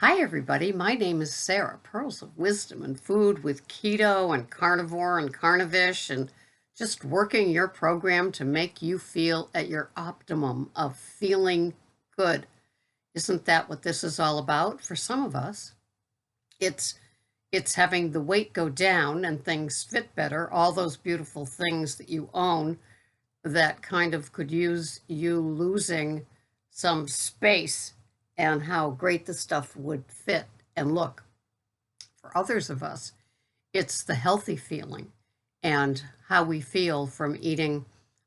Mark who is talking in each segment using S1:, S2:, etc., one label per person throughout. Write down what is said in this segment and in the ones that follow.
S1: Hi, everybody. My name is Sarah, Pearls of Wisdom and Food with Keto and Carnivore and Carnivish, and just working your program to make you feel at your optimum of feeling good. Isn't that what this is all about? For some of us, it's it's having the weight go down and things fit better, all those beautiful things that you own that kind of could use you losing some space and how great the stuff would fit and look. For others of us, it's the healthy feeling and how we feel from eating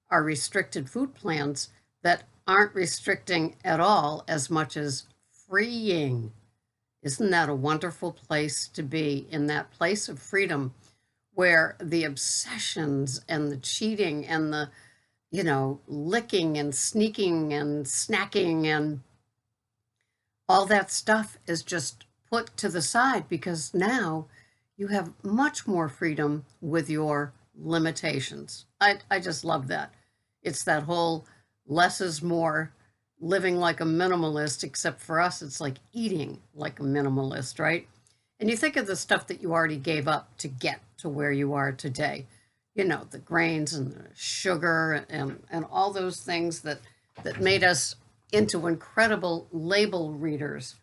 S1: our restricted food plans that aren't restricting at all as much as freeing. Isn't that a wonderful place to be, in that place of freedom where the obsessions and the cheating and the licking and sneaking and snacking and all that stuff is just put to the side because now you have much more freedom with your limitations. I just love that. It's that whole less is more, living like a minimalist, except for us, it's like eating like a minimalist, right? And you think of the stuff that you already gave up to get to where you are today. The grains and the sugar and all those things that made us into incredible label readers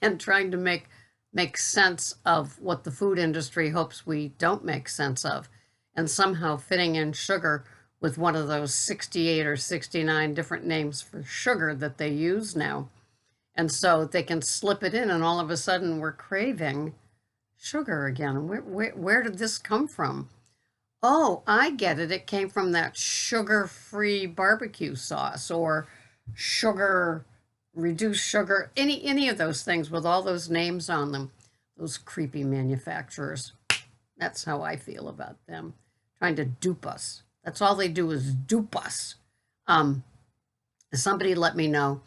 S1: and trying to make sense of what the food industry hopes we don't make sense of, and somehow fitting in sugar with one of those 68 or 69 different names for sugar that they use now. And so they can slip it in, and all of a sudden we're craving sugar again. Where did this come from? Oh, I get it. It came from that sugar-free barbecue sauce or sugar, reduced sugar, any of those things with all those names on them. Those creepy manufacturers. That's how I feel about them, trying to dupe us. That's all they do is dupe us. Somebody let me know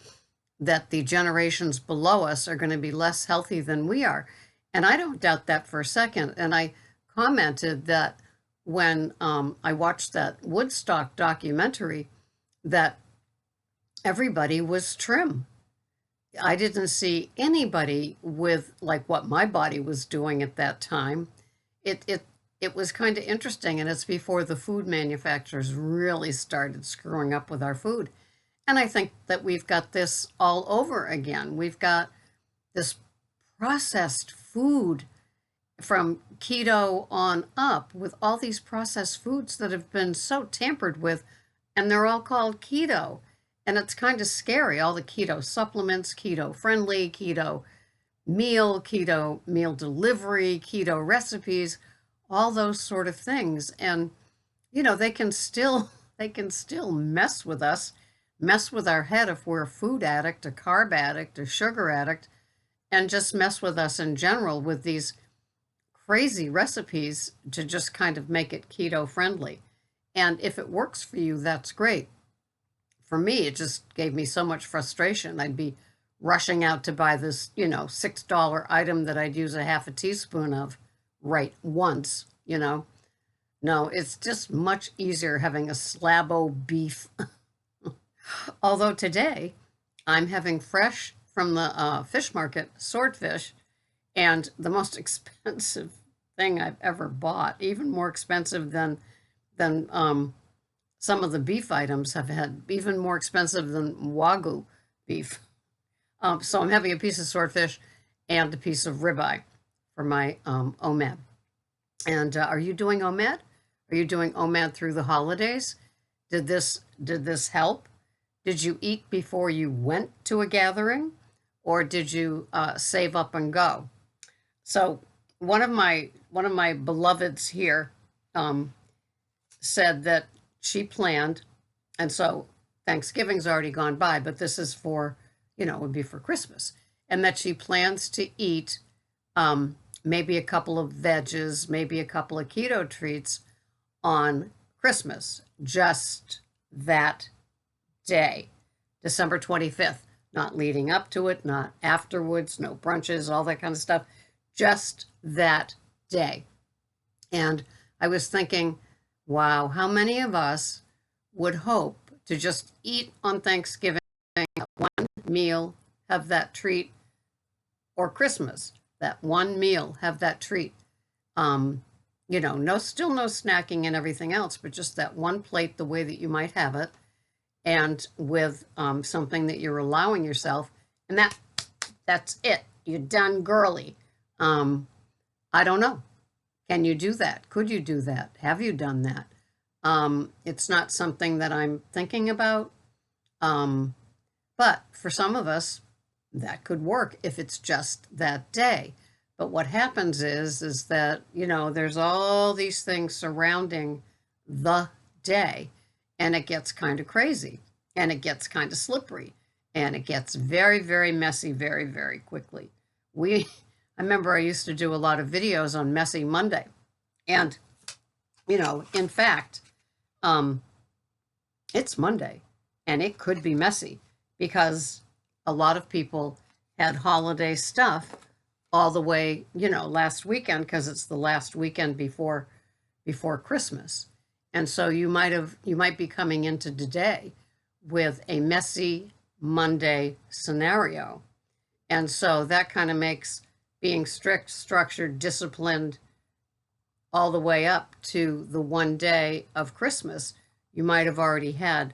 S1: that the generations below us are going to be less healthy than we are. And I don't doubt that for a second. And I commented that when I watched that Woodstock documentary, that everybody was trim. I didn't see anybody with like what my body was doing at that time. It was kind of interesting, and it's before the food manufacturers really started screwing up with our food. And I think that we've got this all over again. We've got this processed food from keto on up with all these processed foods that have been so tampered with, and they're all called keto. And it's kind of scary. All the keto supplements, keto friendly, keto meal delivery, keto recipes, all those sort of things. And they can still mess with us, mess with our head if we're a food addict, a carb addict, a sugar addict, and just mess with us in general with these crazy recipes to just kind of make it keto friendly. And if it works for you, that's great. For me, it just gave me so much frustration. I'd be rushing out to buy this, $6 item that I'd use a half a teaspoon of right once. No, it's just much easier having a slab o' beef. Although today I'm having fresh from the fish market swordfish, and the most expensive thing I've ever bought, even more expensive than some of the beef items have had, even more expensive than Wagyu beef. So I'm having a piece of swordfish and a piece of ribeye for my OMAD. And are you doing OMAD? Are you doing OMAD through the holidays? Did this help? Did you eat before you went to a gathering, or did you save up and go? So one of my beloveds here said that she planned, and so Thanksgiving's already gone by, but this is for, it would be for Christmas, and that she plans to eat maybe a couple of veggies, maybe a couple of keto treats on Christmas, just that day, December 25th, not leading up to it, not afterwards, no brunches, all that kind of stuff, just that day. And I was thinking, wow, how many of us would hope to just eat on Thanksgiving one meal, have that treat, or Christmas, that one meal, have that treat. Um, no, still no snacking and everything else, but just that one plate the way that you might have it, and with something that you're allowing yourself, and that's it. You're done, girly. Um, I don't know. Can you do that? Could you do that? Have you done that? It's not something that I'm thinking about. Um, but for some of us, that could work if it's just that day. But what happens is that, there's all these things surrounding the day, and it gets kind of crazy, and it gets kind of slippery, and it gets very, very messy very, very quickly. I remember I used to do a lot of videos on Messy Monday. And, in fact, um, it's Monday, and it could be messy because a lot of people had holiday stuff all the way, last weekend, because it's the last weekend before Christmas. And so you might be coming into today with a messy Monday scenario. And so that kind of makes being strict, structured, disciplined all the way up to the one day of Christmas. You might have already had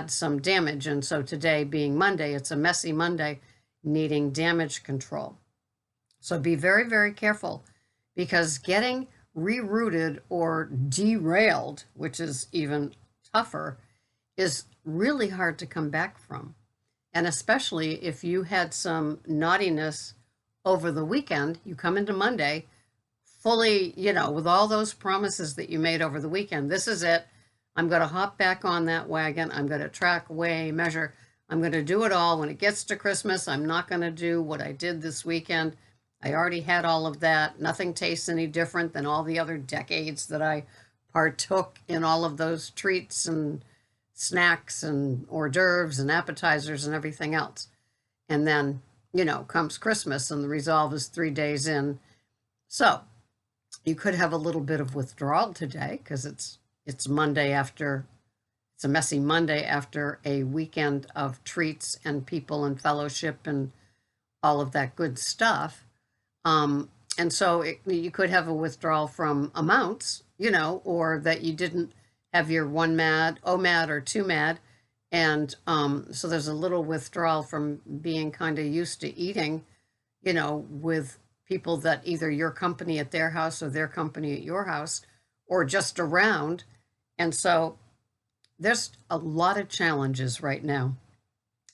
S1: some damage. And so today being Monday, it's a messy Monday needing damage control. So be very, very careful, because getting rerouted or derailed, which is even tougher, is really hard to come back from. And especially if you had some naughtiness over the weekend, you come into Monday fully, with all those promises that you made over the weekend. This is it. I'm going to hop back on that wagon. I'm going to track, weigh, measure. I'm going to do it all. When it gets to Christmas, I'm not going to do what I did this weekend. I already had all of that. Nothing tastes any different than all the other decades that I partook in all of those treats and snacks and hors d'oeuvres and appetizers and everything else. And then, comes Christmas and the resolve is 3 days in. So you could have a little bit of withdrawal today because it's Monday after, it's a messy Monday after a weekend of treats and people and fellowship and all of that good stuff. And so you could have a withdrawal from amounts, or that you didn't have your OMAD or 2MAD. And so there's a little withdrawal from being kind of used to eating, with people that either your company at their house or their company at your house or just around. And so there's a lot of challenges right now.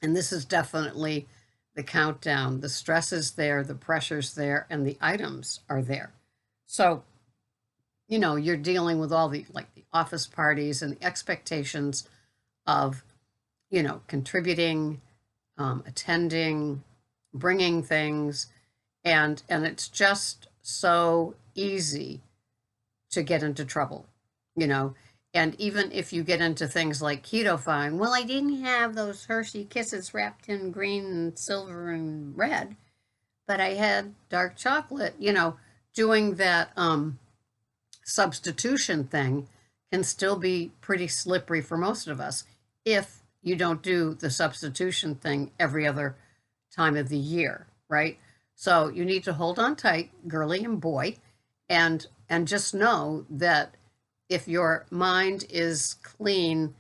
S1: And this is definitely the countdown. The stress is there, the pressure's there, and the items are there. So, you're dealing with all the office parties and the expectations of, contributing, attending, bringing things, and it's just so easy to get into trouble, And even if you get into things like keto fine, well, I didn't have those Hershey Kisses wrapped in green and silver and red, but I had dark chocolate. Doing that substitution thing can still be pretty slippery for most of us if you don't do the substitution thing every other time of the year, right? So you need to hold on tight, girly and boy, and just know that if your mind is clean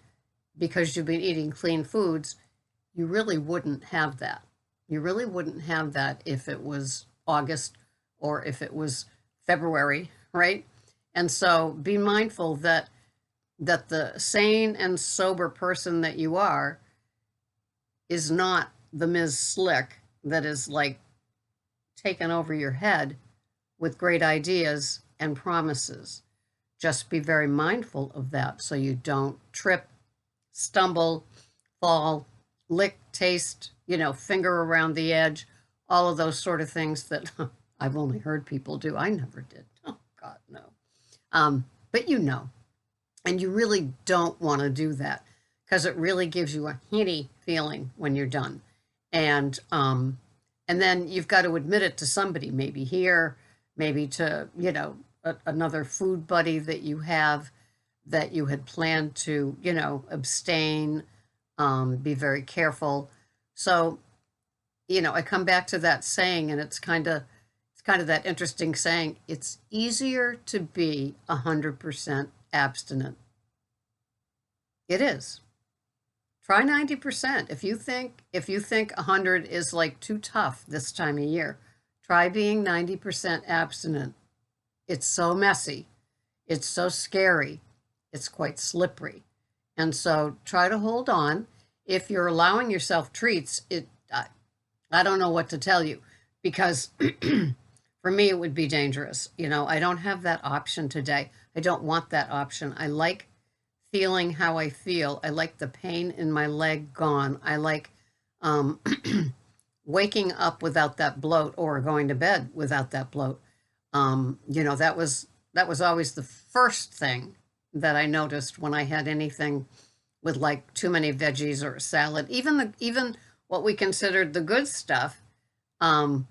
S1: because you've been eating clean foods, you really wouldn't have that. You really wouldn't have that if it was August or if it was February, right? And so be mindful that the sane and sober person that you are is not the Ms. Slick that is taken over your head with great ideas and promises. Just be very mindful of that so you don't trip, stumble, fall, lick, taste, finger around the edge, all of those sort of things that I've only heard people do. I never did. Oh, God, no. But and you really don't want to do that because it really gives you a hitty feeling when you're done. And then you've got to admit it to somebody, maybe here, maybe to, another food buddy that you have that you had planned to, abstain, be very careful. So I come back to that saying, and it's kind of that interesting saying. It's easier to be 100% abstinent. It is. Try 90%. If you think 100 is like too tough this time of year, try being 90% abstinent. It's so messy. It's so scary. It's quite slippery. And so try to hold on. If you're allowing yourself treats, I don't know what to tell you, because for me it would be dangerous. I don't have that option today. I don't want that option. I like feeling how I feel. I like the pain in my leg gone. I like um, waking up without that bloat, or going to bed without that bloat. That was always the first thing that I noticed when I had anything with like too many veggies or a salad. Even what we considered the good stuff,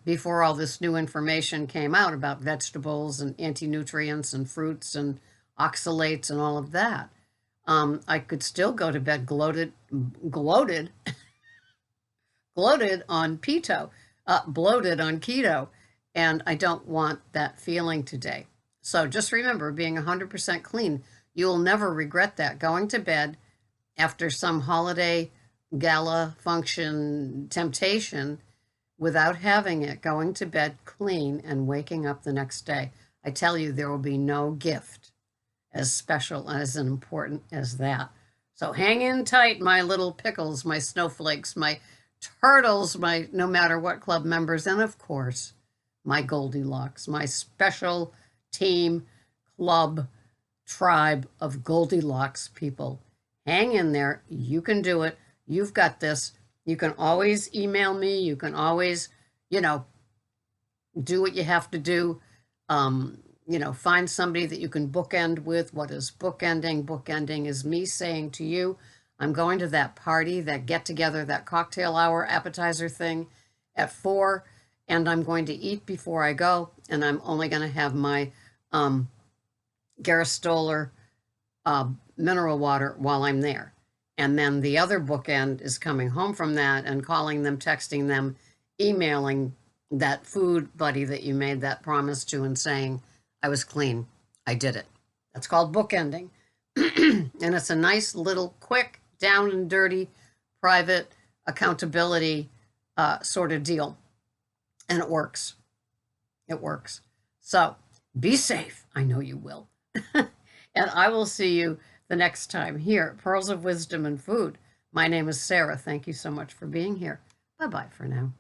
S1: before all this new information came out about vegetables and anti-nutrients and fruits and oxalates and all of that. I could still go to bed gloated, gloated on keto, bloated on keto, and I don't want that feeling today. So just remember, being 100% clean, you will never regret that. Going to bed after some holiday gala function temptation without having it, going to bed clean and waking up the next day. I tell you, there will be no gift as special, as important as that. So hang in tight, my little pickles, my snowflakes, my turtles, my no matter what club members, and of course, my Goldilocks, my special team, club, tribe of Goldilocks people. Hang in there. You can do it. You've got this. You can always email me. You can always, do what you have to do. Find somebody that you can bookend with. What is bookending? Bookending is me saying to you, I'm going to that party, that get together, that cocktail hour appetizer thing at 4, and I'm going to eat before I go, and I'm only going to have my Garistoller mineral water while I'm there. And then the other bookend is coming home from that and calling them, texting them, emailing that food buddy that you made that promise to and saying, I was clean. I did it. That's called bookending. And it's a nice little quick, down and dirty, private accountability sort of deal. And it works. It works. So be safe. I know you will. And I will see you the next time here at Pearls of Wisdom and Food. My name is Sarah. Thank you so much for being here. Bye-bye for now.